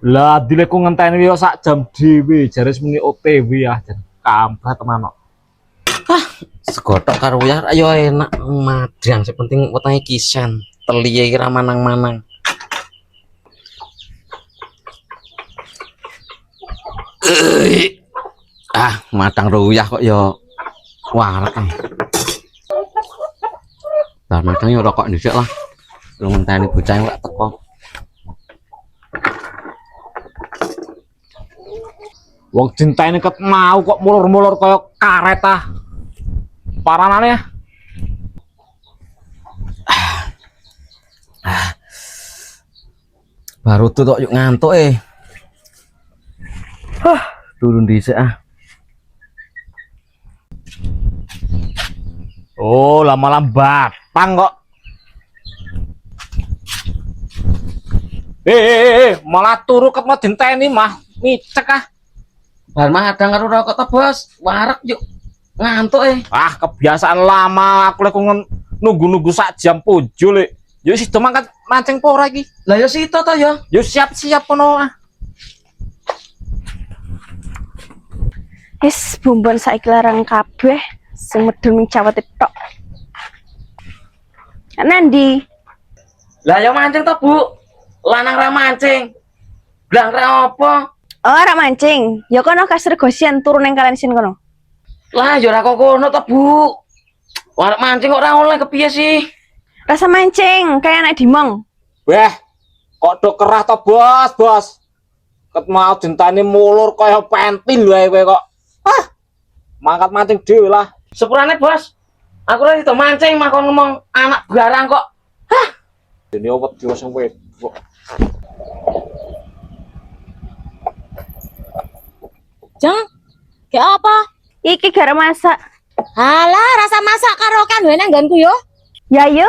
Lah dileku ngenteni yo sak jam dhewe jare muni OTW ya jan kampret teman kok. Segotok karo uyah ayo enak madang sing penting wetenge kisan teliye iki ra manang-manang. Madang ruyah kok ya warak. Lah madang yo rokok dhisik lah. Lu ngenteni bocah kok teko. Wong dinteni ket mau kok mulur-mulur kaya karet ah. Paranane ya. Baru tuh tok yuk ngantuk turun dhisik Oh, lama-lama batang kok. Malah turu ket mau dinteni mah micek ah. Bar madang karo rokok to, Bos. Warak yuk ngantuk Ah, kebiasaan lama aku lek nunggu-nunggu sak jam pujo lek. Yo sido mangkat mancing po ora iki. Lah ya sito to ya. Yo siap-siap kono ah. Wis bumbon saiki larang kabeh sing medun ning Jawa tok. Nandi? Lah ya mancing to, Bu. Lanang ra mancing. Blang ra apa? Oh, ora mancing. Ya kono kasir gosian turun ning kalian sin kono. Lah ya ora kok kono to, Bu. Warek mancing kok ora oleh kepiye sih? Rasa mancing kayak anak dimong. Weh, kok do kerah to, Bos, Bos. Ket mau dinteni mulur kaya pentil wae kowe kok. Ah. Mangkat mancing dhewe lah. Sepurane, Bos. Aku lagi to mancing mah kon ngomong anak barang kok. Hah. Dene wedi wis wedok. Jeng, kayak apa? Iki gara masak. Halah, rasa masak karo kan wene nggonku yo. Ya yo,